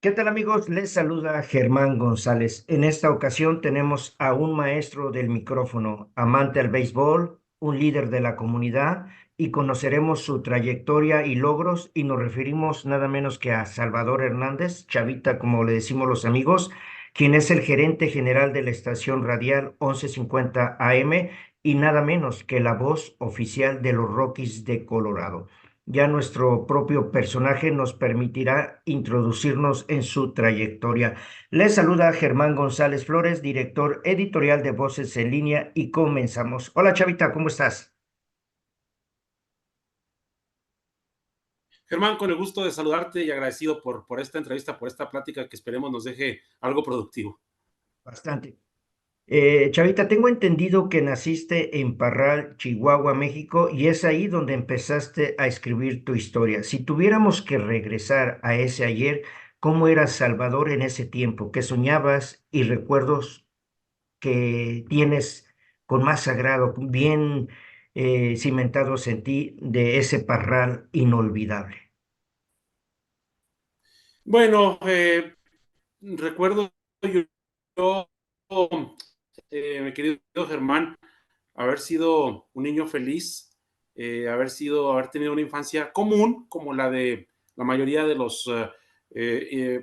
¿Qué tal amigos? Les saluda Germán González. En esta ocasión tenemos a un maestro del micrófono, amante al béisbol, un líder de la comunidad y conoceremos su trayectoria y logros y nos referimos nada menos que a Salvador Hernández, Chavita como le decimos los amigos, quien es el gerente general de la estación radial 1150 AM y nada menos que la voz oficial de los Rockies de Colorado. Ya nuestro propio personaje nos permitirá introducirnos en su trayectoria. Les saluda Germán González Flores, director editorial de Voces en Línea, y comenzamos. Hola Chavita, ¿cómo estás? Germán, con el gusto de saludarte y agradecido por esta entrevista, por esta plática que esperemos nos deje algo productivo. Bastante. Chavita, tengo entendido que naciste en Parral, Chihuahua, México, y es ahí donde empezaste a escribir tu historia. Si tuviéramos que regresar a ese ayer, ¿cómo era Salvador en ese tiempo? ¿Qué soñabas y recuerdos que tienes con más sagrado, bien cimentados en ti de ese Parral inolvidable? Bueno, recuerdo yo mi querido Germán, haber sido un niño feliz, haber tenido una infancia común, como la de la mayoría de los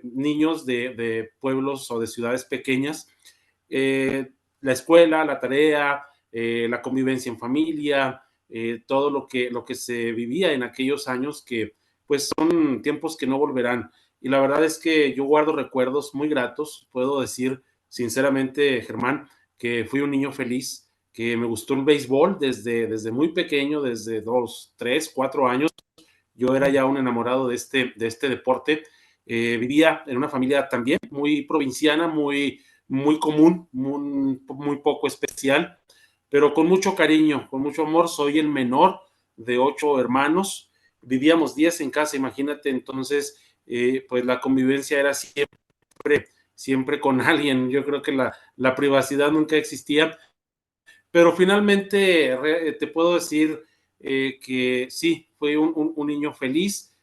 niños de pueblos o de ciudades pequeñas. La escuela, la tarea, la convivencia en familia, todo lo que se vivía en aquellos años que pues son tiempos que no volverán. Y la verdad es que yo guardo recuerdos muy gratos. Puedo decir sinceramente, Germán, que fui un niño feliz, que me gustó el béisbol desde muy pequeño, desde 2, 3, 4 años. Yo era ya un enamorado de este deporte. Vivía en una familia también muy provinciana, muy común, muy poco especial, pero con mucho cariño, con mucho amor. Soy el menor de 8 hermanos. Vivíamos 10 en casa, imagínate. Entonces, pues la convivencia era siempre con alguien. Yo creo que la privacidad nunca existía, pero finalmente te puedo decir que sí, fue un niño feliz,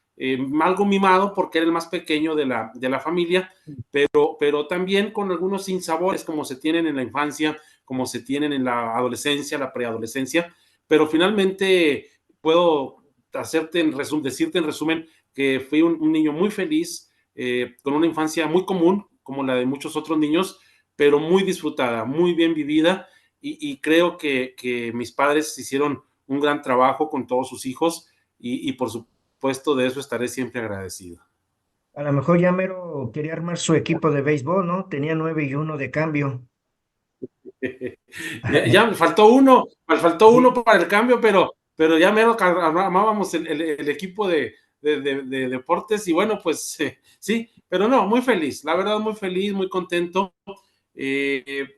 algo mimado porque era el más pequeño de la familia, pero también con algunos sinsabores como se tienen en la infancia, como se tienen en la adolescencia, la preadolescencia, pero finalmente puedo decirte en resumen que fui un niño muy feliz, con una infancia muy común, como la de muchos otros niños, pero muy disfrutada, muy bien vivida, y creo que mis padres hicieron un gran trabajo con todos sus hijos y por supuesto de eso estaré siempre agradecido. A lo mejor ya mero quería armar su equipo de béisbol, ¿no? Tenía 9-1 de cambio. Ya me faltó uno Sí, para el cambio, pero ya mero armábamos el equipo de deportes y bueno, pues sí, pero no, muy feliz, la verdad muy feliz, muy contento,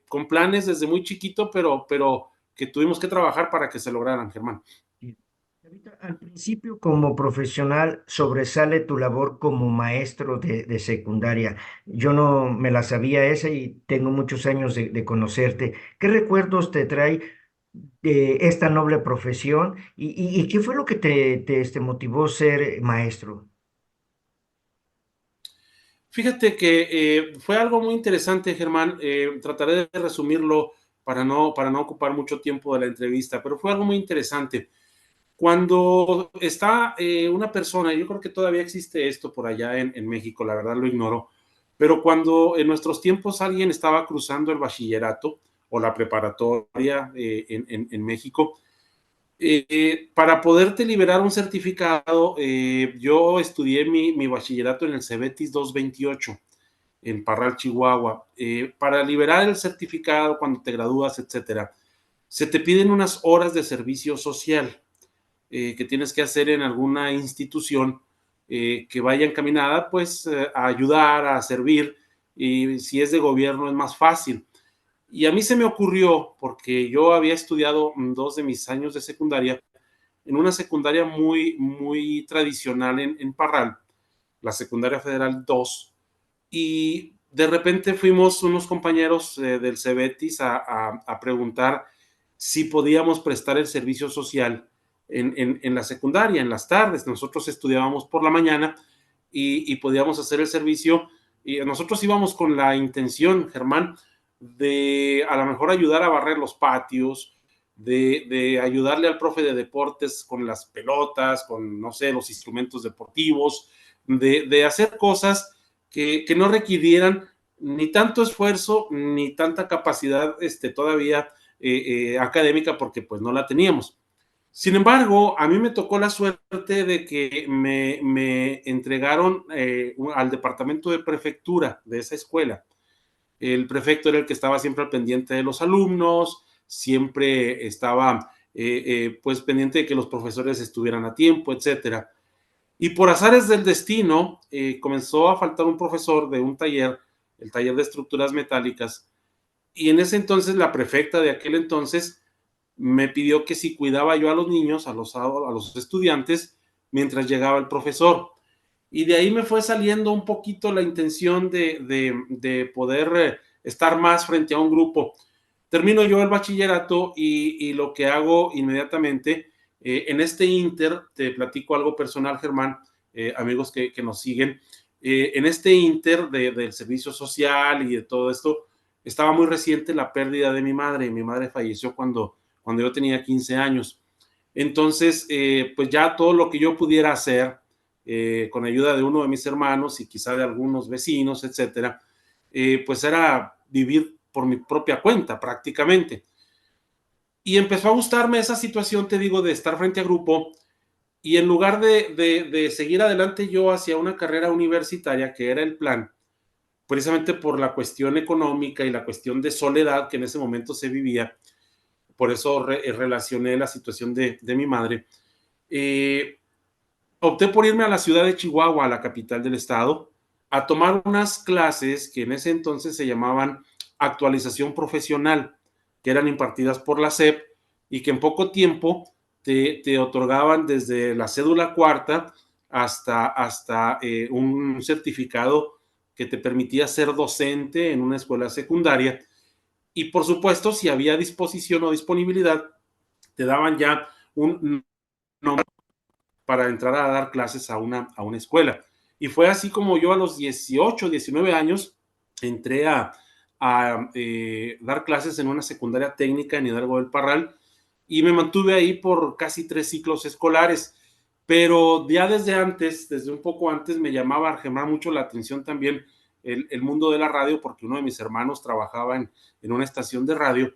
con planes desde muy chiquito, pero que tuvimos que trabajar para que se lograran, Germán. sí. Ahorita, al principio, como profesional, sobresale tu labor como maestro de secundaria. Yo no me la sabía esa y tengo muchos años de conocerte. ¿Qué recuerdos te trae de esta noble profesión y qué fue lo que te motivó a ser maestro? Fíjate que fue algo muy interesante, Germán. Trataré de resumirlo para no ocupar mucho tiempo de la entrevista, pero fue algo muy interesante. Cuando está una persona, yo creo que todavía existe esto por allá en México, la verdad lo ignoro, pero cuando en nuestros tiempos alguien estaba cruzando el bachillerato o la preparatoria en México, para poderte liberar un certificado, yo estudié mi bachillerato en el Cebetis 228 en Parral, Chihuahua. Para liberar el certificado cuando te gradúas, etcétera, se te piden unas horas de servicio social que tienes que hacer en alguna institución que vaya encaminada pues a ayudar, a servir, y si es de gobierno es más fácil. Y a mí se me ocurrió, porque yo había estudiado 2 de mis años de secundaria en una secundaria muy tradicional en Parral, la Secundaria Federal 2, y de repente fuimos unos compañeros del Cebetis a preguntar si podíamos prestar el servicio social en la secundaria, en las tardes. Nosotros estudiábamos por la mañana y podíamos hacer el servicio y nosotros íbamos con la intención, Germán, de a lo mejor ayudar a barrer los patios, de ayudarle al profe de deportes con las pelotas, con, no sé, los instrumentos deportivos, de hacer cosas que no requirieran ni tanto esfuerzo ni tanta capacidad todavía académica, porque pues no la teníamos. Sin embargo, a mí me tocó la suerte de que me entregaron al departamento de prefectura de esa escuela. El prefecto era el que estaba siempre al pendiente de los alumnos, siempre estaba pues pendiente de que los profesores estuvieran a tiempo, etcétera. Y por azares del destino, comenzó a faltar un profesor de un taller, el taller de estructuras metálicas, y en ese entonces la prefecta de aquel entonces me pidió que si cuidaba yo a los niños, a los estudiantes, mientras llegaba el profesor. Y de ahí me fue saliendo un poquito la intención de poder estar más frente a un grupo. Termino yo el bachillerato y lo que hago inmediatamente, en este inter, te platico algo personal, Germán, amigos que nos siguen, en este inter del servicio social y de todo esto, estaba muy reciente la pérdida de mi madre. Mi madre falleció cuando yo tenía 15 años. Entonces, pues ya todo lo que yo pudiera hacer, con ayuda de uno de mis hermanos y quizá de algunos vecinos, etcétera, pues era vivir por mi propia cuenta prácticamente. Y empezó a gustarme esa situación, te digo, de estar frente a grupo, y en lugar de seguir adelante yo hacia una carrera universitaria, que era el plan, precisamente por la cuestión económica y la cuestión de soledad que en ese momento se vivía, por eso relacioné la situación de mi madre, eh, opté por irme a la ciudad de Chihuahua, a la capital del estado, a tomar unas clases que en ese entonces se llamaban actualización profesional, que eran impartidas por la SEP y que en poco tiempo te otorgaban desde la cédula cuarta hasta un certificado que te permitía ser docente en una escuela secundaria. Y por supuesto, si había disposición o disponibilidad, te daban ya un nombre para entrar a dar clases a una escuela. Y fue así como yo a los 18, 19 años entré a dar clases en una secundaria técnica en Hidalgo del Parral, y me mantuve ahí por casi 3 ciclos escolares. Pero ya desde antes, desde un poco antes, me llamaba Germán mucho la atención también el mundo de la radio, porque uno de mis hermanos trabajaba en una estación de radio,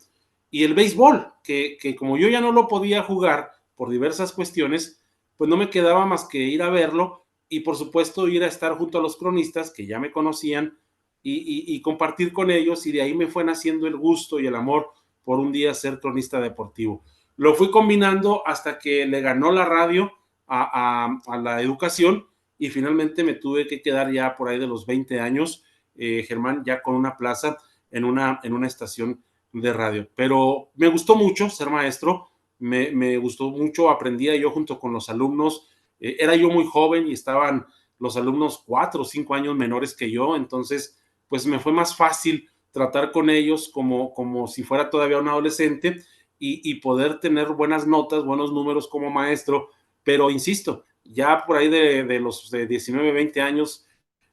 y el béisbol, que como yo ya no lo podía jugar por diversas cuestiones, pues no me quedaba más que ir a verlo y por supuesto ir a estar junto a los cronistas que ya me conocían y compartir con ellos, y de ahí me fue naciendo el gusto y el amor por un día ser cronista deportivo. Lo fui combinando hasta que le ganó la radio a la educación, y finalmente me tuve que quedar ya por ahí de los 20 años, Germán, ya con una plaza en una estación de radio. Pero me gustó mucho ser maestro, me gustó mucho, aprendía yo junto con los alumnos, era yo muy joven y estaban los alumnos 4 o 5 años menores que yo, entonces pues me fue más fácil tratar con ellos como si fuera todavía un adolescente, y poder tener buenas notas, buenos números como maestro. Pero insisto, ya por ahí de los de 19, 20 años,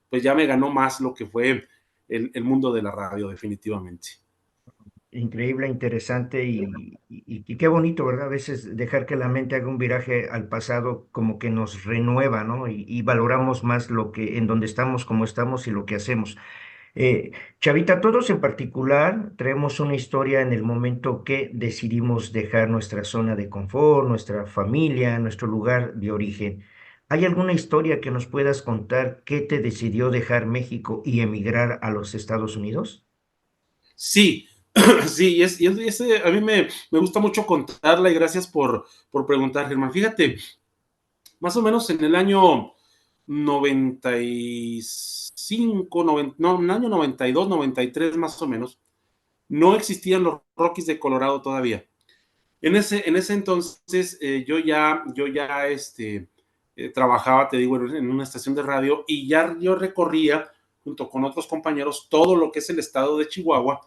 pues ya me ganó más lo que fue el mundo de la radio, definitivamente. Increíble, interesante y qué bonito, ¿verdad? A veces dejar que la mente haga un viraje al pasado como que nos renueva, ¿no? Y valoramos más lo que, en donde estamos, cómo estamos y lo que hacemos. Chavita, todos en particular traemos una historia en el momento que decidimos dejar nuestra zona de confort, nuestra familia, nuestro lugar de origen. ¿Hay alguna historia que nos puedas contar que te decidió dejar México y emigrar a los Estados Unidos? Sí, sí, a mí me gusta mucho contarla, y gracias por preguntar, Germán. Fíjate, más o menos en el año 95, no, en el año 92, 93 más o menos, no existían los Rockies de Colorado todavía. En ese entonces, yo ya trabajaba, te digo, en una estación de radio, y ya yo recorría junto con otros compañeros todo lo que es el estado de Chihuahua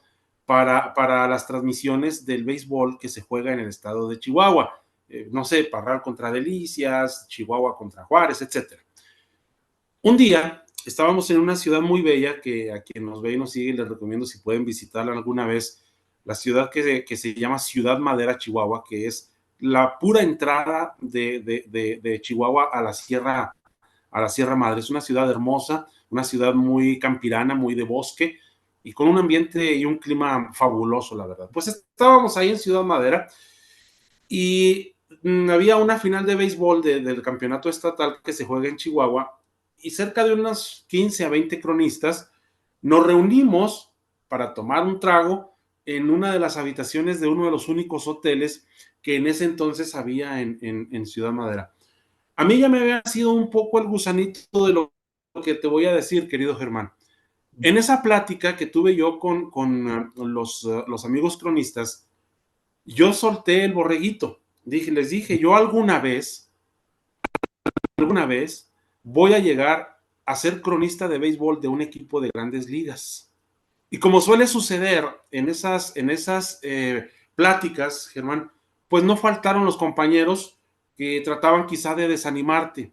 para las transmisiones del béisbol que se juega en el estado de Chihuahua. No sé, Parral contra Delicias, Chihuahua contra Juárez, etcétera. Un día estábamos en una ciudad muy bella que a quien nos ve y nos sigue les recomiendo si pueden visitarla alguna vez, la ciudad que se llama Ciudad Madera, Chihuahua, que es la pura entrada de Chihuahua a la Sierra Madre. Es una ciudad hermosa, una ciudad muy campirana, muy de bosque y con un ambiente y un clima fabuloso, la verdad. Pues estábamos ahí en Ciudad Madera y había una final de béisbol del campeonato estatal que se juega en Chihuahua y cerca de unos 15 a 20 cronistas nos reunimos para tomar un trago en una de las habitaciones de uno de los únicos hoteles que en ese entonces había en Ciudad Madera. A mí ya me había sido un poco el gusanito de lo que te voy a decir, querido Germán. En esa plática que tuve yo con los amigos cronistas, yo solté el borreguito. Les dije, yo alguna vez voy a llegar a ser cronista de béisbol de un equipo de grandes ligas. Y como suele suceder en esas pláticas, Germán, pues no faltaron los compañeros que trataban quizá de desanimarte,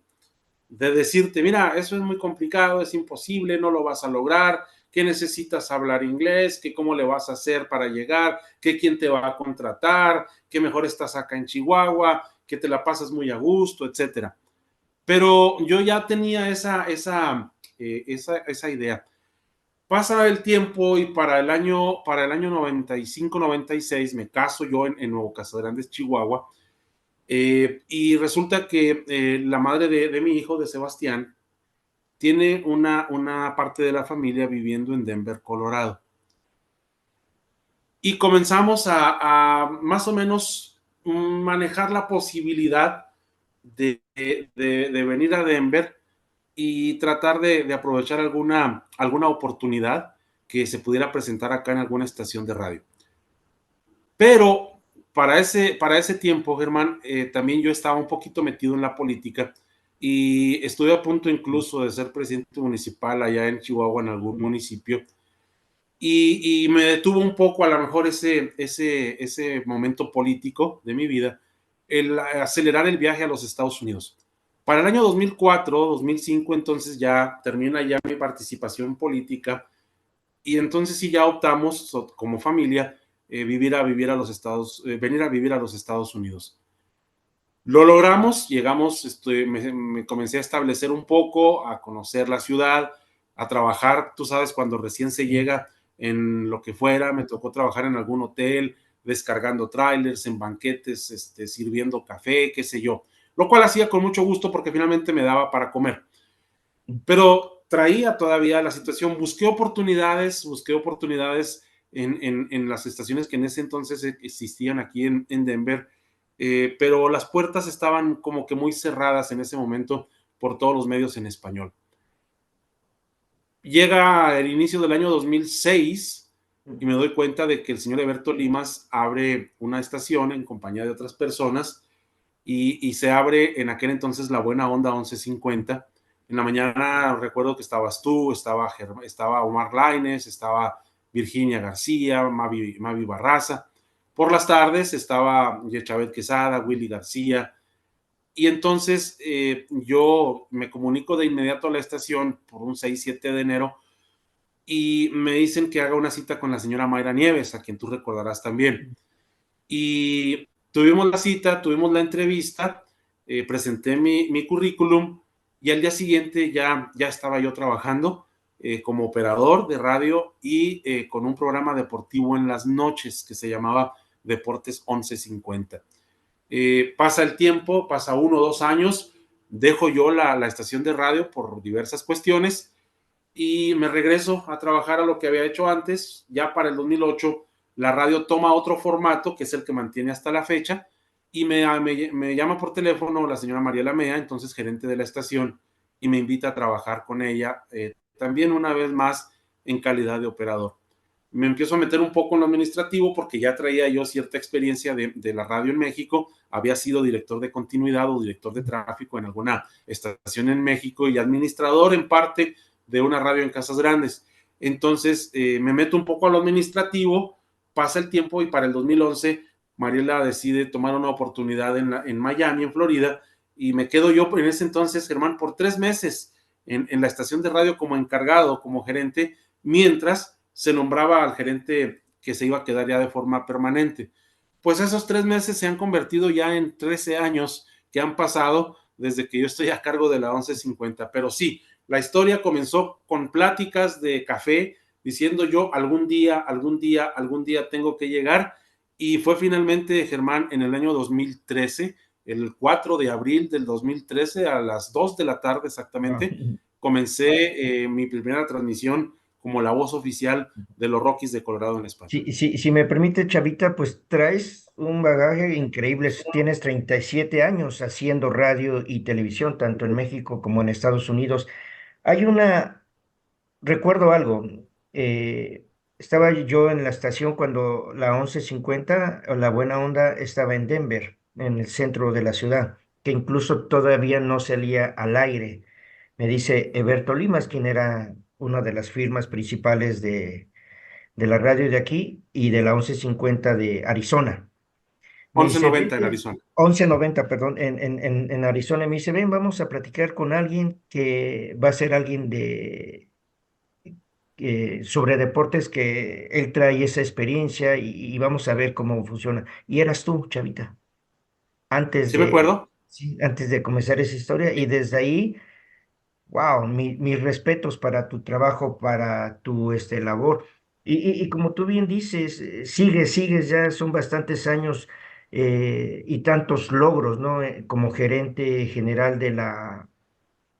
de decirte, mira, eso es muy complicado, es imposible, no lo vas a lograr, que necesitas hablar inglés, que cómo le vas a hacer para llegar, que quién te va a contratar, que mejor estás acá en Chihuahua, que te la pasas muy a gusto, etcétera. Pero yo ya tenía esa idea. Pasa el tiempo y para el año 95-96 me caso yo en Nuevo Casagrandes, Chihuahua, y resulta que la madre de mi hijo, de Sebastián, tiene una parte de la familia viviendo en Denver, Colorado. Y comenzamos a más o menos manejar la posibilidad de venir a Denver y tratar de aprovechar alguna oportunidad que se pudiera presentar acá en alguna estación de radio. Pero para ese tiempo, Germán, también yo estaba un poquito metido en la política y estuve a punto incluso de ser presidente municipal allá en Chihuahua, en algún municipio, y me detuvo un poco a lo mejor ese momento político de mi vida, el acelerar el viaje a los Estados Unidos. Para el año 2004, 2005, entonces ya termina ya mi participación política y entonces sí ya optamos como familia venir a vivir a los Estados Unidos. Lo logramos, llegamos, me comencé a establecer un poco, a conocer la ciudad, a trabajar, tú sabes, cuando recién se llega en lo que fuera, me tocó trabajar en algún hotel, descargando trailers, en banquetes, sirviendo café, qué sé yo, lo cual hacía con mucho gusto porque finalmente me daba para comer. Pero traía todavía la situación, busqué oportunidades en las estaciones que en ese entonces existían aquí en Denver, pero las puertas estaban como que muy cerradas en ese momento por todos los medios en español. Llega el inicio del año 2006 y me doy cuenta de que el señor Eberto Limas abre una estación en compañía de otras personas y se abre en aquel entonces la Buena Onda 1150. En la mañana recuerdo que estabas tú, estaba Omar Lainez, estaba Virginia García, Mavi Barraza. Por las tardes estaba Yechabet Quesada, Willy García. Y entonces yo me comunico de inmediato a la estación por un 6-7 de enero y me dicen que haga una cita con la señora Mayra Nieves, a quien tú recordarás también. Y tuvimos la cita, tuvimos la entrevista, presenté mi currículum y al día siguiente ya estaba yo trabajando como operador de radio y con un programa deportivo en las noches que se llamaba Deportes 1150. Pasa el tiempo, pasa 1 o 2 años, dejo yo la estación de radio por diversas cuestiones y me regreso a trabajar a lo que había hecho antes. Ya para el 2008 la radio toma otro formato que es el que mantiene hasta la fecha y me llama por teléfono la señora Mariela Mea, entonces gerente de la estación, y me invita a trabajar con ella también una vez más en calidad de operador. Me empiezo a meter un poco en lo administrativo porque ya traía yo cierta experiencia de la radio en México, había sido director de continuidad o director de tráfico en alguna estación en México y administrador en parte de una radio en Casas Grandes. Entonces me meto un poco a lo administrativo, pasa el tiempo y para el 2011 Mariela decide tomar una oportunidad en Miami, en Florida, y me quedo yo en ese entonces, Germán, por 3 meses en la estación de radio como encargado, como gerente, mientras se nombraba al gerente que se iba a quedar ya de forma permanente. Pues esos 3 meses se han convertido ya en 13 años que han pasado desde que yo estoy a cargo de la 1150. Pero sí, la historia comenzó con pláticas de café, diciendo yo algún día, algún día, algún día tengo que llegar. Y fue finalmente, Germán, en el año 2013, el 4 de abril del 2013, a las 2 de la tarde exactamente, comencé mi primera transmisión como la voz oficial de los Rockies de Colorado en español. Si me permite, Chavita, pues traes un bagaje increíble. Tienes 37 años haciendo radio y televisión, tanto en México como en Estados Unidos. Hay una, recuerdo algo, estaba yo en la estación cuando la 1150 o la Buena Onda estaba en Denver, en el centro de la ciudad, que incluso todavía no salía al aire. Me dice Eberto Limas, quien era una de las firmas principales de la radio de aquí y de la 1150 de Arizona. Me dice, 11:90 en vente, Arizona. 1190 perdón, en Arizona. Me dice, ven, vamos a platicar con alguien que va a ser alguien de sobre deportes, que él trae esa experiencia y vamos a ver cómo funciona. Y eras tú, Chavita, antes ¿Sí me de, acuerdo? sí, antes de comenzar esa historia. Y desde ahí, wow, mis respetos para tu trabajo, para tu labor. Y como tú bien dices, sigues, ya son bastantes años y tantos logros, ¿no? Como gerente general de la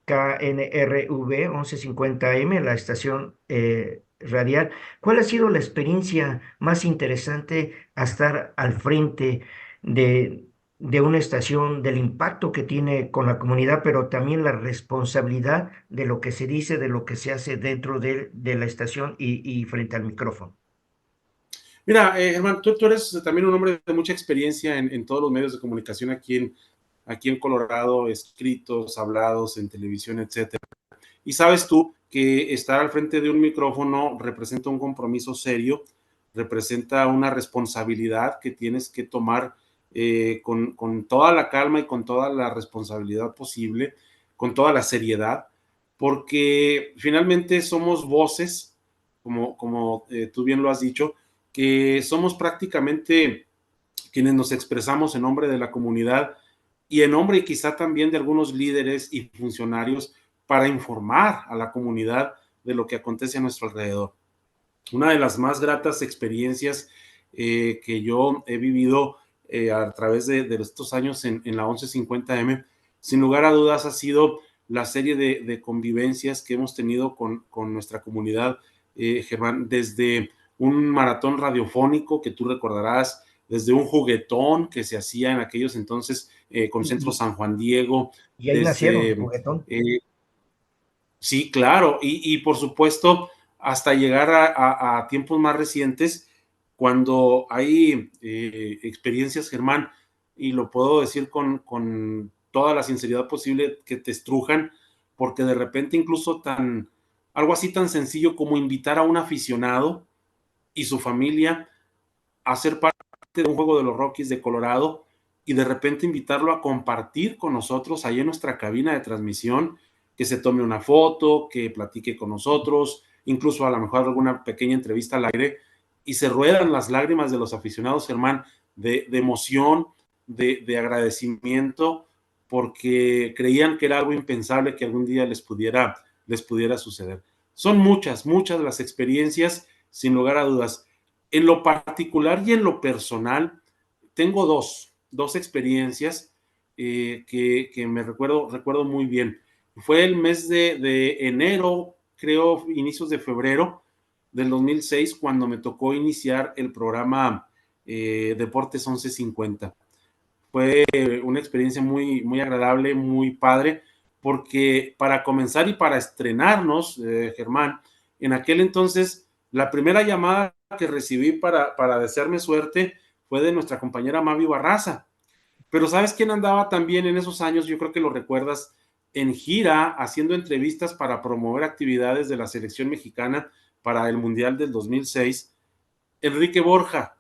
KNRV 1150M, la estación radial. ¿Cuál ha sido la experiencia más interesante a estar al frente de, de una estación, del impacto que tiene con la comunidad, pero también la responsabilidad de lo que se dice, de lo que se hace dentro de la estación y frente al micrófono? Mira, Germán, tú eres también un hombre de mucha experiencia en todos los medios de comunicación aquí en Colorado, escritos, hablados, en televisión, etcétera. Y sabes tú que estar al frente de un micrófono representa un compromiso serio, representa una responsabilidad que tienes que tomar con toda la calma y con toda la responsabilidad posible, con toda la seriedad, porque finalmente somos voces, como tú bien lo has dicho, que somos prácticamente quienes nos expresamos en nombre de la comunidad y en nombre y quizá también de algunos líderes y funcionarios para informar a la comunidad de lo que acontece a nuestro alrededor. Una de las más gratas experiencias que yo he vivido a través de estos años en la 1150M, sin lugar a dudas, ha sido la serie de convivencias que hemos tenido con nuestra comunidad, Germán, desde un maratón radiofónico que tú recordarás, desde un juguetón que se hacía en aquellos entonces con Y, Centro y- San Juan Diego, y ahí nacieron, desde juguetón. sí, claro, y por supuesto, hasta llegar a tiempos más recientes, cuando hay experiencias, Germán, y lo puedo decir con toda la sinceridad posible, que te estrujan, porque de repente incluso algo así tan sencillo como invitar a un aficionado y su familia a ser parte de un juego de los Rockies de Colorado y de repente invitarlo a compartir con nosotros ahí en nuestra cabina de transmisión, que se tome una foto, que platique con nosotros, incluso a lo mejor alguna pequeña entrevista al aire, y se ruedan las lágrimas de los aficionados, Germán, de emoción, de agradecimiento, porque creían que era algo impensable que algún día les pudiera suceder. Son muchas, muchas las experiencias, sin lugar a dudas. En lo particular y en lo personal, tengo dos experiencias que me recuerdo muy bien. Fue el mes de enero, creo, inicios de febrero del 2006, cuando me tocó iniciar el programa Deportes 1150. Fue una experiencia muy, muy agradable, muy padre, porque para comenzar y para estrenarnos, Germán, en aquel entonces, la primera llamada que recibí para desearme suerte fue de nuestra compañera Mavi Barraza. Pero ¿sabes quién andaba también en esos años? Yo creo que lo recuerdas, en gira, haciendo entrevistas para promover actividades de la selección mexicana para el Mundial del 2006, Enrique Borja.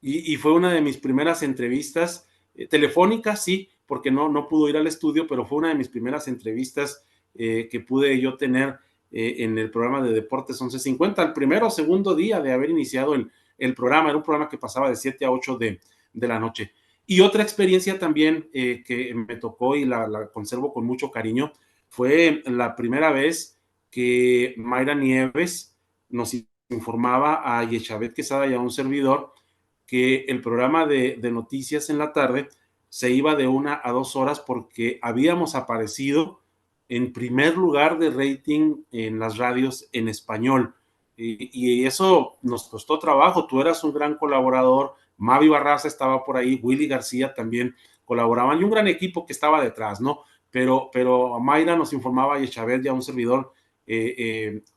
Y fue una de mis primeras entrevistas telefónicas, sí, porque no pudo ir al estudio, pero fue una de mis primeras entrevistas que pude yo tener en el programa de Deportes 1150, el primero o segundo día de haber iniciado el programa. Era un programa que pasaba de 7 a 8 de la noche. Y otra experiencia también que me tocó y la conservo con mucho cariño fue la primera vez que Mayra Nieves nos informaba a Yechabet Quesada y a un servidor que el programa de noticias en la tarde se iba de 1 a 2 horas porque habíamos aparecido en primer lugar de rating en las radios en español. Y eso nos costó trabajo. Tú eras un gran colaborador, Mavi Barraza estaba por ahí, Willy García también colaboraban, y un gran equipo que estaba detrás, ¿no? Pero Mayra nos informaba, y Chabel, ya un servidor,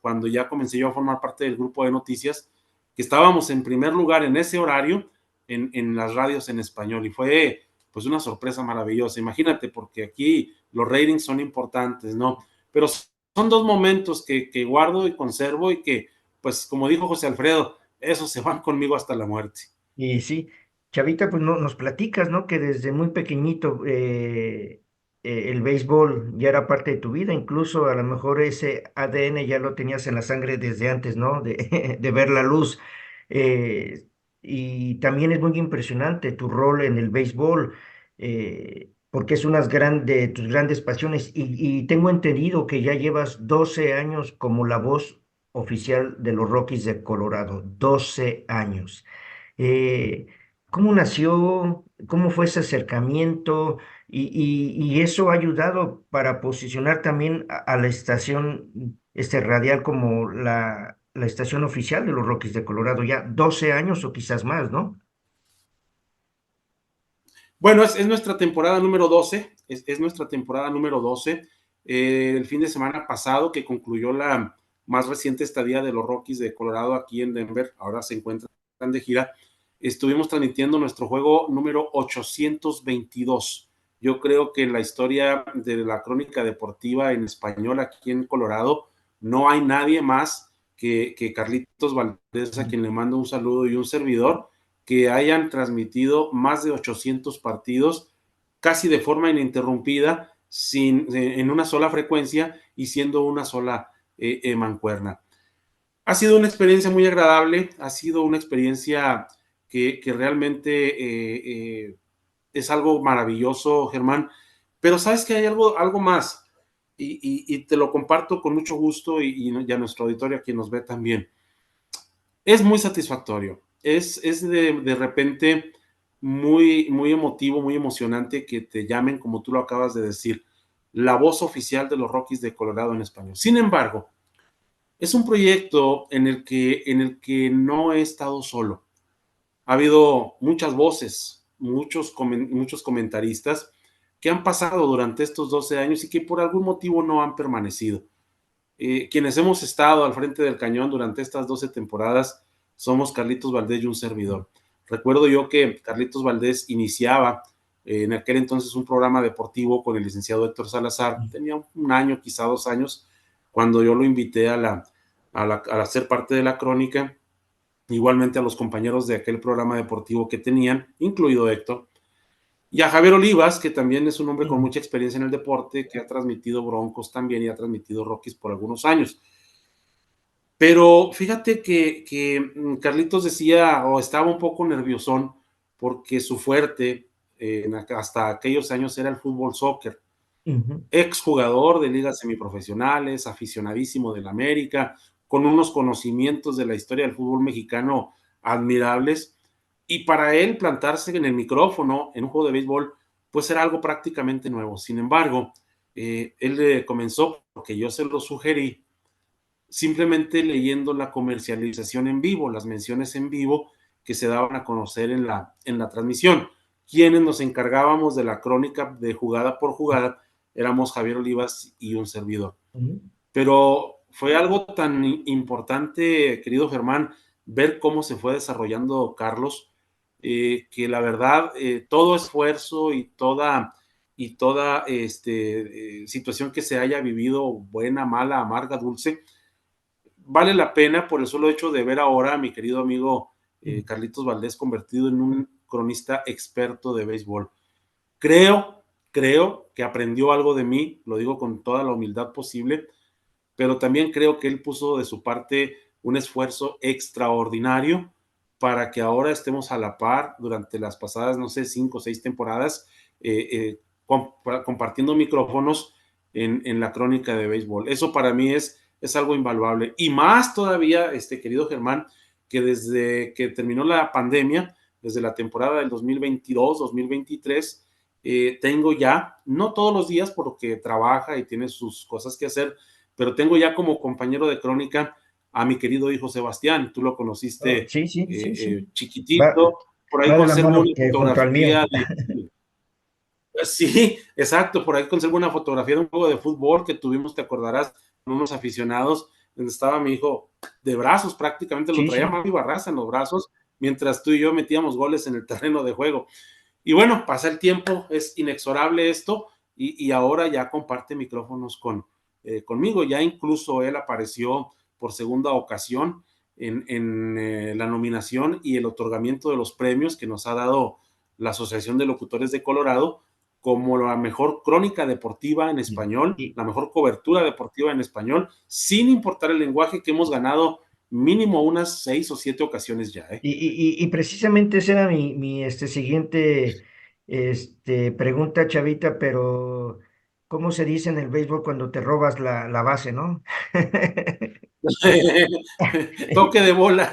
cuando ya comencé yo a formar parte del grupo de noticias, que estábamos en primer lugar en ese horario en las radios en español, y fue pues una sorpresa maravillosa. Imagínate, porque aquí los ratings son importantes, ¿no? Pero son dos momentos que guardo y conservo y que, pues como dijo José Alfredo, esos se van conmigo hasta la muerte. Y sí, Chavita, pues no, nos platicas, ¿no? Que desde muy pequeñito el béisbol ya era parte de tu vida, incluso a lo mejor ese ADN ya lo tenías en la sangre desde antes, ¿no? De ver la luz. Eh, y también es muy impresionante tu rol en el béisbol, porque es una de tus grandes pasiones. Y tengo entendido que ya llevas 12 años como la voz oficial de los Rockies de Colorado, 12 años. Eh, ¿Cómo nació? ¿Cómo fue ese acercamiento? Y eso ha ayudado para posicionar también a la estación radial como la estación oficial de los Rockies de Colorado, ya 12 años o quizás más, ¿no? Bueno, es nuestra temporada número 12, es nuestra temporada número 12. El fin de semana pasado, que concluyó la más reciente estadía de los Rockies de Colorado aquí en Denver, ahora se encuentran de gira, estuvimos transmitiendo nuestro juego número 822. Yo creo que en la historia de la crónica deportiva en español aquí en Colorado no hay nadie más que Carlitos Valdés, a quien le mando un saludo, y un servidor, que hayan transmitido más de 800 partidos casi de forma ininterrumpida, en una sola frecuencia y siendo una sola mancuerna. Ha sido una experiencia muy agradable, ha sido una experiencia que realmente es algo maravilloso, Germán, pero sabes que hay algo más, y te lo comparto con mucho gusto, y a nuestro auditorio, a quien nos ve también. Es muy satisfactorio, es de repente muy emotivo, muy emocionante que te llamen, como tú lo acabas de decir, la voz oficial de los Rockies de Colorado en español. Sin embargo, es un proyecto en el que no he estado solo. Ha habido muchas voces, muchos comentaristas que han pasado durante estos 12 años y que por algún motivo no han permanecido. Quienes hemos estado al frente del cañón durante estas 12 temporadas somos Carlitos Valdés y un servidor. Recuerdo yo que Carlitos Valdés iniciaba en aquel entonces un programa deportivo con el licenciado Héctor Salazar. Tenía un año, quizá 2 años, cuando yo lo invité a ser parte de la crónica. Igualmente a los compañeros de aquel programa deportivo que tenían, incluido Héctor, y a Javier Olivas, que también es un hombre con mucha experiencia en el deporte, que ha transmitido Broncos también y ha transmitido Rockies por algunos años. Pero fíjate que Carlitos decía, o estaba un poco nerviosón, porque su fuerte hasta aquellos años era el fútbol soccer. Ujú. Exjugador de ligas semiprofesionales, aficionadísimo del América, con unos conocimientos de la historia del fútbol mexicano admirables, y para él plantarse en el micrófono en un juego de béisbol, pues era algo prácticamente nuevo. Sin embargo, él comenzó, porque yo se lo sugerí, simplemente leyendo la comercialización en vivo, las menciones en vivo que se daban a conocer en la transmisión. Quienes nos encargábamos de la crónica de jugada por jugada éramos Javier Olivas y un servidor. Ujú. Pero fue algo tan importante, querido Germán, ver cómo se fue desarrollando Carlos, que la verdad, todo esfuerzo y toda situación que se haya vivido, buena, mala, amarga, dulce, vale la pena por el solo hecho de ver ahora a mi querido amigo Carlitos Valdés convertido en un cronista experto de béisbol. Creo creo que aprendió algo de mí, lo digo con toda la humildad posible, pero también creo que él puso de su parte un esfuerzo extraordinario para que ahora estemos a la par durante las pasadas, no sé, 5 o 6 temporadas, compartiendo micrófonos en la crónica de béisbol. Eso para mí es algo invaluable. Y más todavía, querido Germán, que desde que terminó la pandemia, desde la temporada del 2022-2023, tengo ya, no todos los días porque trabaja y tiene sus cosas que hacer, pero tengo ya como compañero de crónica a mi querido hijo Sebastián. Tú lo Oh, conociste sí, sí, sí, sí. Va, chiquitito, por ahí va de la conservo mano una junto al mío. fotografía de... Sí, exacto, por ahí conservo una fotografía de un juego de fútbol que tuvimos, te acordarás, con unos aficionados, donde estaba mi hijo de brazos, prácticamente lo Sí, traía sí. Mario Barraza en los brazos, mientras tú y yo metíamos goles en el terreno de juego. Y bueno, pasa el tiempo, es inexorable esto, y ahora ya comparte micrófonos conmigo. Ya incluso él apareció por segunda ocasión en la nominación y el otorgamiento de los premios que nos ha dado la Asociación de Locutores de Colorado como la mejor crónica deportiva en Y, español, y, la mejor cobertura deportiva en español, sin importar el lenguaje, que hemos ganado mínimo unas 6 o 7 ocasiones ya, ¿eh? y precisamente esa era mi siguiente pregunta, Chavita, pero ¿cómo se dice en el béisbol cuando te robas la base, no? Toque de bola.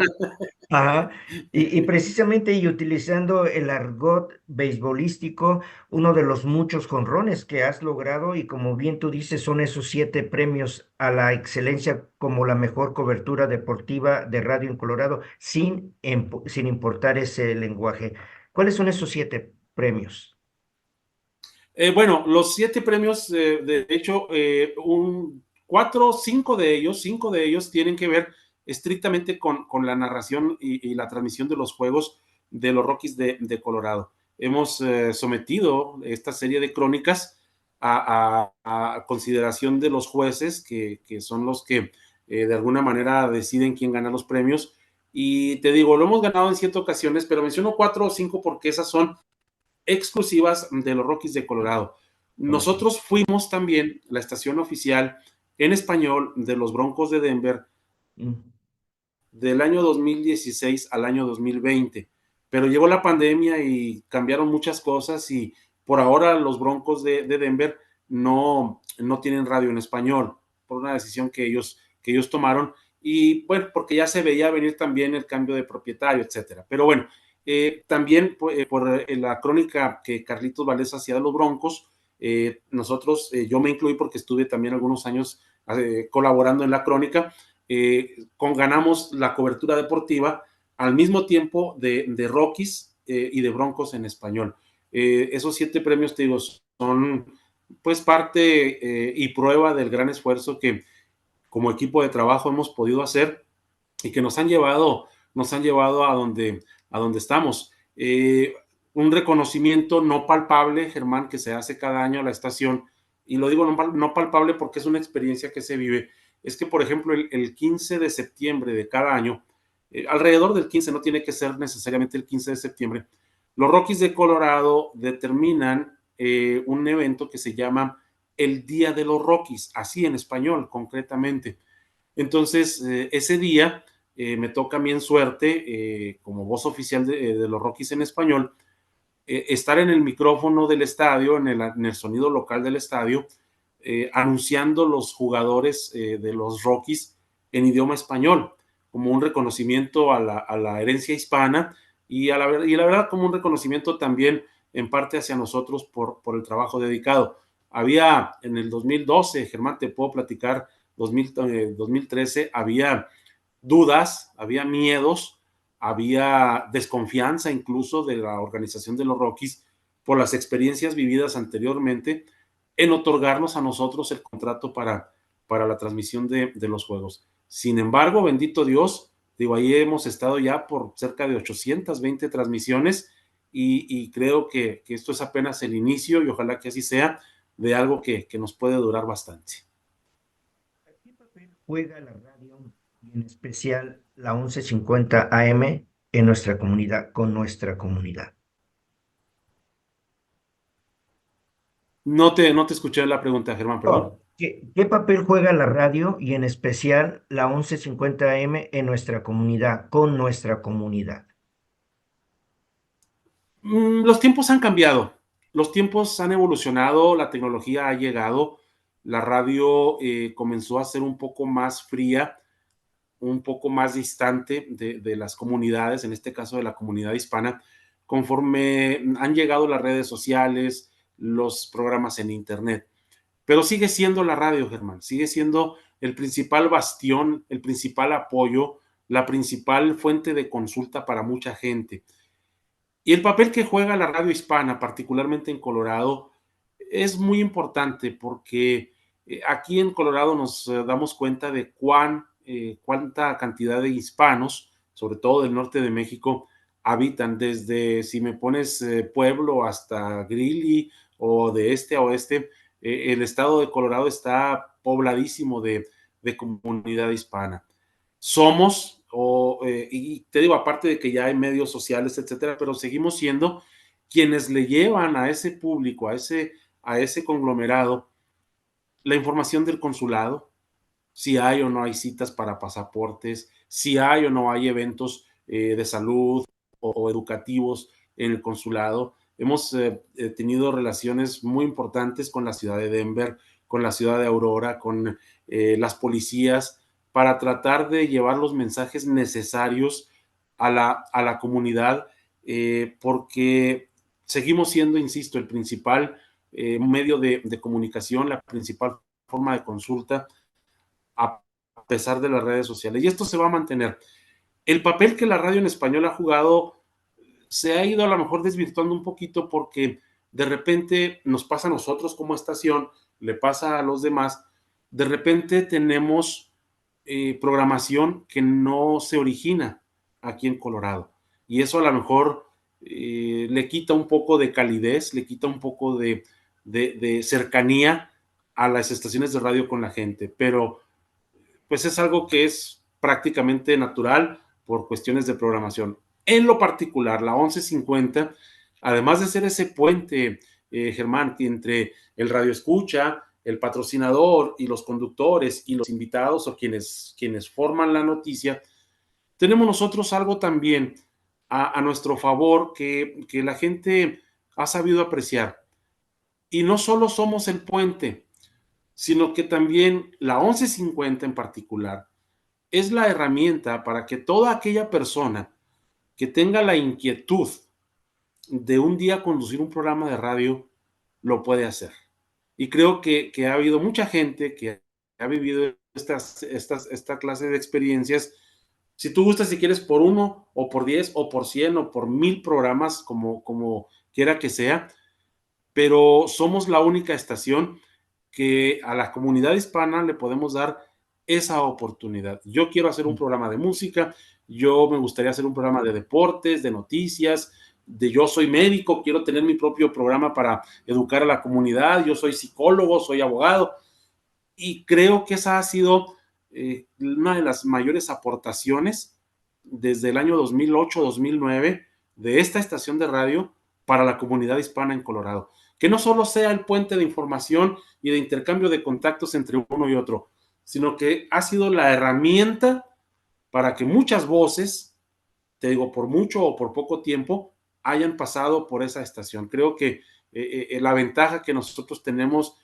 Ajá. Y precisamente y utilizando el argot beisbolístico, uno de los muchos jonrones que has logrado, y como bien tú dices, son esos 7 premios a la excelencia como la mejor cobertura deportiva de radio en Colorado, sin importar ese lenguaje. ¿Cuáles son esos 7 premios? Bueno, los 7 premios, de hecho, 5 de ellos tienen que ver estrictamente con la narración y la transmisión de los juegos de los Rockies de Colorado. Hemos sometido esta serie de crónicas a consideración de los jueces, que son los que de alguna manera deciden quién gana los premios. Y te digo, lo hemos ganado en 7 ocasiones, pero menciono 4 o 5 porque esas son exclusivas de los Rockies de Colorado. Ok. Nosotros fuimos también la estación oficial en español de los Broncos de Denver Mm. del año 2016 al año 2020, pero llegó la pandemia y cambiaron muchas cosas, y por ahora los Broncos de Denver no tienen radio en español por una decisión que ellos tomaron, y bueno, porque ya se veía venir también el cambio de propietario, etcétera. Pero bueno, también por la crónica que Carlitos Valdés hacía de los Broncos, nosotros, yo me incluí porque estuve también algunos años colaborando en la crónica. Ganamos la cobertura deportiva al mismo tiempo de Rockies y de Broncos en español. Esos 7 premios, te digo, son pues parte y prueba del gran esfuerzo que como equipo de trabajo hemos podido hacer y que nos han llevado a donde estamos. Un reconocimiento no palpable, Germán, que se hace cada año a la estación, y lo digo no palpable porque es una experiencia que se vive, es que, por ejemplo, el 15 de septiembre de cada año, alrededor del 15, no tiene que ser necesariamente el 15 de septiembre, los Rockies de Colorado determinan un evento que se llama el Día de los Rockies, así en español concretamente. Entonces, ese día me toca a mí en suerte, como voz oficial de los Rockies en español, estar en el micrófono del estadio, en el sonido local del estadio, anunciando los jugadores de los Rockies en idioma español, como un reconocimiento a la herencia hispana, y la verdad como un reconocimiento también en parte hacia nosotros por el trabajo dedicado. Había en el 2012, Germán, te puedo platicar, 2013, había dudas, había miedos, había desconfianza incluso de la organización de los Rockies por las experiencias vividas anteriormente en otorgarnos a nosotros el contrato para la transmisión de los juegos. Sin embargo, bendito Dios, digo, ahí hemos estado ya por cerca de 820 transmisiones, y creo que esto es apenas el inicio, y ojalá que así sea, de algo que nos puede durar bastante. ¿Qué papel juega la radio y en especial la 1150 AM en nuestra comunidad, con nuestra comunidad? No te escuché la pregunta, Germán, perdón. Oh, ¿qué papel juega la radio y en especial la 1150 AM en nuestra comunidad, con nuestra comunidad? Los tiempos han cambiado, los tiempos han evolucionado, la tecnología ha llegado, la radio comenzó a ser un poco más fría, un poco más distante de las comunidades, en este caso de la comunidad hispana, conforme han llegado las redes sociales, los programas en Internet. Pero sigue siendo la radio, Germán, sigue siendo el principal bastión, el principal apoyo, la principal fuente de consulta para mucha gente. Y el papel que juega la radio hispana, particularmente en Colorado, es muy importante porque aquí en Colorado nos damos cuenta de cuánta cantidad de hispanos, sobre todo del norte de México, habitan desde, si me pones pueblo hasta Greeley o de este a oeste, el estado de Colorado está pobladísimo de comunidad hispana. Somos, y te digo, aparte de que ya hay medios sociales, etcétera, pero seguimos siendo quienes le llevan a ese público, a ese conglomerado, la información del consulado, si hay o no hay citas para pasaportes, si hay o no hay eventos de salud o educativos en el consulado. Hemos tenido relaciones muy importantes con la ciudad de Denver, con la ciudad de Aurora, con las policías, para tratar de llevar los mensajes necesarios a la comunidad, porque seguimos siendo, insisto, el principal medio de comunicación, la principal forma de consulta, a pesar de las redes sociales. Y esto se va a mantener. El papel que la radio en español ha jugado se ha ido a lo mejor desvirtuando un poquito porque de repente nos pasa a nosotros como estación, le pasa a los demás, de repente tenemos programación que no se origina aquí en Colorado. Y eso a lo mejor le quita un poco de calidez, le quita un poco de cercanía a las estaciones de radio con la gente. Pero pues es algo que es prácticamente natural por cuestiones de programación. En lo particular, la 1150, además de ser ese puente, Germán, entre el radio escucha, el patrocinador y los conductores y los invitados o quienes forman la noticia, tenemos nosotros algo también a nuestro favor que la gente ha sabido apreciar. Y no solo somos el puente, sino que también la 1150 en particular es la herramienta para que toda aquella persona que tenga la inquietud de un día conducir un programa de radio lo puede hacer. Y creo que ha habido mucha gente que ha vivido esta clase de experiencias. Si tú gustas, si quieres, por uno, o por 10, o por 100, o por 1000 programas, como quiera que sea, pero somos la única estación que a la comunidad hispana le podemos dar esa oportunidad. Yo quiero hacer un programa de música, yo me gustaría hacer un programa de deportes, de noticias, yo soy médico, quiero tener mi propio programa para educar a la comunidad, yo soy psicólogo, soy abogado, y creo que esa ha sido una de las mayores aportaciones desde el año 2008-2009 de esta estación de radio para la comunidad hispana en Colorado. Que no solo sea el puente de información y de intercambio de contactos entre uno y otro, sino que ha sido la herramienta para que muchas voces, te digo, por mucho o por poco tiempo, hayan pasado por esa estación. Creo que la ventaja que nosotros tenemos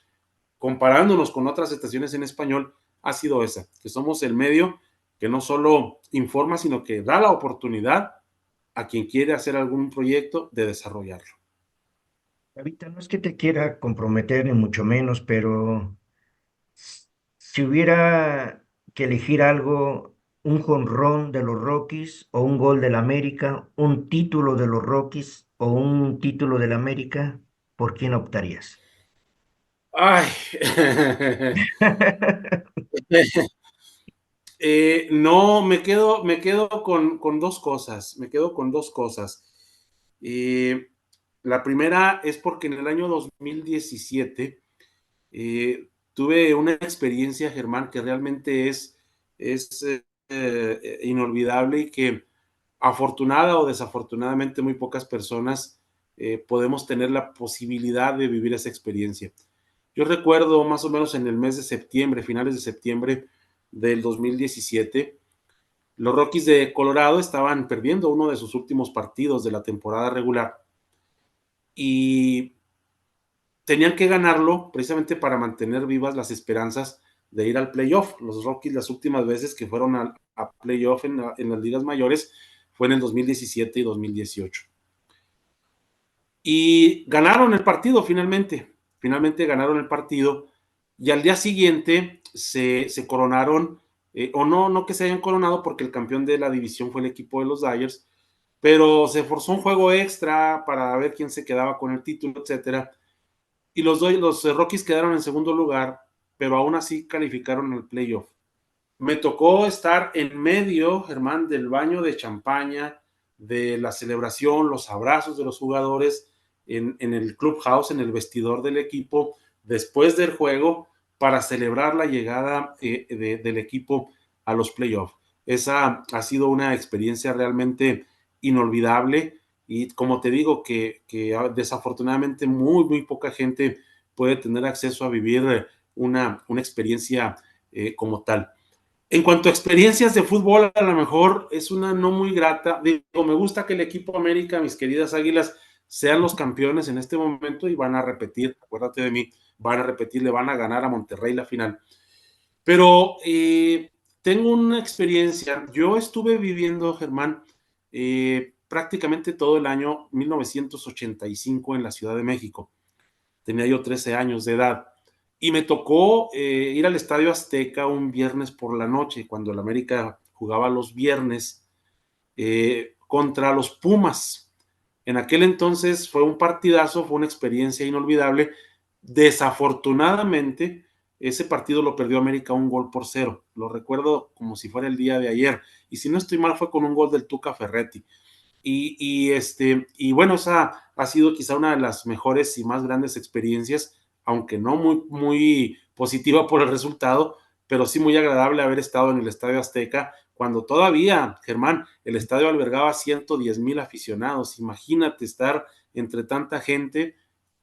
comparándonos con otras estaciones en español ha sido esa, que somos el medio que no solo informa, sino que da la oportunidad a quien quiere hacer algún proyecto de desarrollarlo. Ahorita no es que te quiera comprometer, ni mucho menos, pero si hubiera que elegir algo, un jonrón de los Rockies o un gol del América, un título de los Rockies o un título del América, ¿por quién optarías? Ay, no, me quedo con dos cosas, me quedo con dos cosas. Eh, la primera es porque en el año 2017 tuve una experiencia, Germán, que realmente es inolvidable y que afortunada o desafortunadamente muy pocas personas podemos tener la posibilidad de vivir esa experiencia. Yo recuerdo más o menos en el mes de septiembre, finales de septiembre del 2017, los Rockies de Colorado estaban perdiendo uno de sus últimos partidos de la temporada regular y tenían que ganarlo precisamente para mantener vivas las esperanzas de ir al playoff. Los Rockies las últimas veces que fueron a playoff en las ligas mayores fue en el 2017 y 2018. Y ganaron el partido finalmente ganaron el partido y al día siguiente se coronaron, o no que se hayan coronado porque el campeón de la división fue el equipo de los Dodgers, pero se forzó un juego extra para ver quién se quedaba con el título, etcétera. Y los Rockies quedaron en segundo lugar, pero aún así calificaron al playoff. Me tocó estar en medio, Germán, del baño de champaña, de la celebración, los abrazos de los jugadores en el clubhouse, en el vestidor del equipo, después del juego, para celebrar la llegada del equipo a los playoffs. Esa ha sido una experiencia realmente inolvidable y como te digo, que desafortunadamente muy poca gente puede tener acceso a vivir una experiencia como tal. En cuanto a experiencias de fútbol, a lo mejor es una no muy grata. Digo, me gusta que el equipo América, mis queridas Águilas, sean los campeones en este momento y van a repetir, acuérdate de mí, van a repetir, le van a ganar a Monterrey la final. Pero tengo una experiencia. Yo estuve viviendo, Germán, prácticamente todo el año 1985 en la Ciudad de México. Tenía yo 13 años de edad. Y me tocó ir al Estadio Azteca un viernes por la noche, cuando el América jugaba los viernes contra los Pumas. En aquel entonces fue un partidazo, fue una experiencia inolvidable. Desafortunadamente, ese partido lo perdió América 1-0. Lo recuerdo como si fuera el día de ayer. Y si no estoy mal, fue con un gol del Tuca Ferretti. Y bueno, esa ha sido quizá una de las mejores y más grandes experiencias, aunque no muy positiva por el resultado, pero sí muy agradable haber estado en el Estadio Azteca cuando todavía, Germán, el estadio albergaba 110,000 aficionados. Imagínate estar entre tanta gente,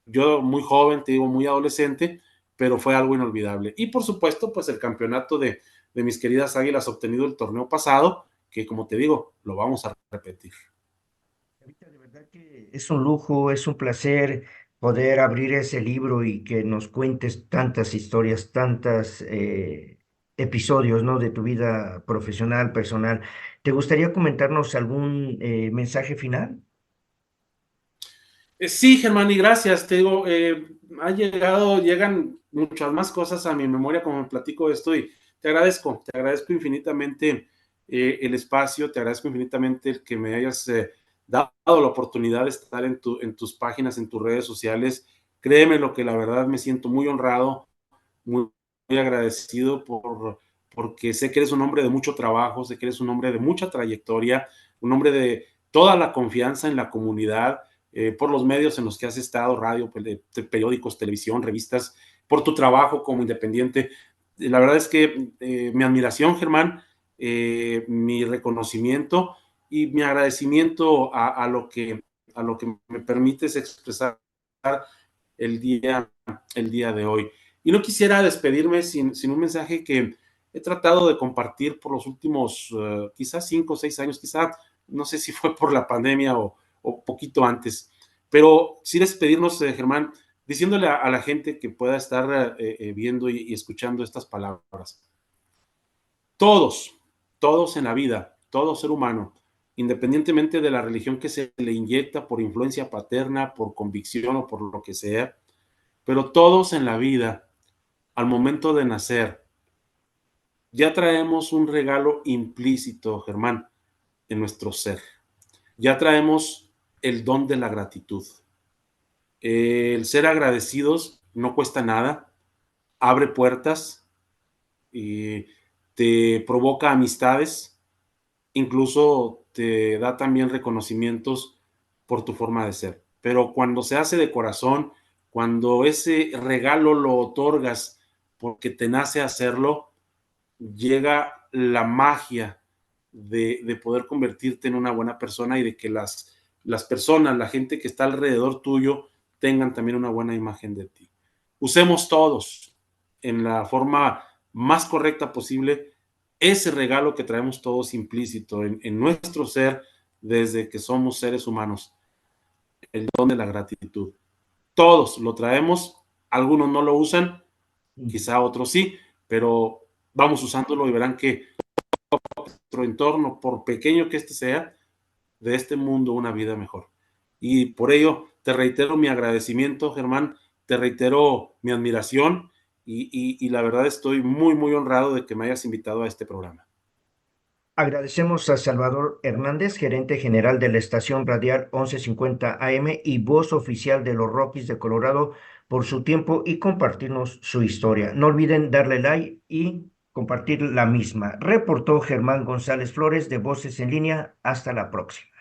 yo muy joven, te digo, muy adolescente, pero fue algo inolvidable. Y por supuesto, pues el campeonato de mis queridas Águilas obtenido el torneo pasado, que como te digo, lo vamos a repetir. De verdad que es un lujo, es un placer poder abrir ese libro y que nos cuentes tantas historias, tantos episodios, ¿no? De tu vida profesional, personal. ¿Te gustaría comentarnos algún mensaje final? Sí, Germán, y gracias. Te digo, llegan muchas más cosas a mi memoria como me platico esto y te agradezco infinitamente el espacio, te agradezco infinitamente el que me hayas dado la oportunidad de estar en tus páginas, en tus redes sociales. Créeme lo que la verdad me siento muy honrado, muy agradecido porque sé que eres un hombre de mucho trabajo, sé que eres un hombre de mucha trayectoria, un hombre de toda la confianza en la comunidad por los medios en los que has estado, radio, periódicos, televisión, revistas, por tu trabajo como independiente. La verdad es que mi admiración, Germán, mi reconocimiento y mi agradecimiento a lo que me permites expresar el día, el día de hoy. Y no quisiera despedirme sin un mensaje que he tratado de compartir por los últimos quizás 5 o 6 años, quizás no sé si fue por la pandemia o poquito antes. Pero sí despedirnos, Germán, diciéndole a la gente que pueda estar viendo y escuchando estas palabras. Todos, todos en la vida, todo ser humano, independientemente de la religión que se le inyecta por influencia paterna, por convicción o por lo que sea, pero todos en la vida, al momento de nacer, ya traemos un regalo implícito, Germán, en nuestro ser. Ya traemos el don de la gratitud. El ser agradecidos no cuesta nada, abre puertas, y te provoca amistades, incluso te da también reconocimientos por tu forma de ser. Pero cuando se hace de corazón, cuando ese regalo lo otorgas porque te nace hacerlo, llega la magia de poder convertirte en una buena persona y de que las personas, la gente que está alrededor tuyo, tengan también una buena imagen de ti. Usemos todos en la forma más correcta posible ese regalo que traemos todos implícito en nuestro ser desde que somos seres humanos, el don de la gratitud. Todos lo traemos, algunos no lo usan, quizá otros sí, pero vamos usándolo y verán que nuestro entorno, por pequeño que este sea, de este mundo una vida mejor. Y por ello te reitero mi agradecimiento, Germán, te reitero mi admiración y la verdad estoy muy, muy honrado de que me hayas invitado a este programa. Agradecemos a Salvador Hernández, gerente general de la estación radial 1150 AM y voz oficial de los Rockies de Colorado, por su tiempo y compartirnos su historia. No olviden darle like y compartir la misma. Reportó Germán González Flores de Voces en Línea. Hasta la próxima.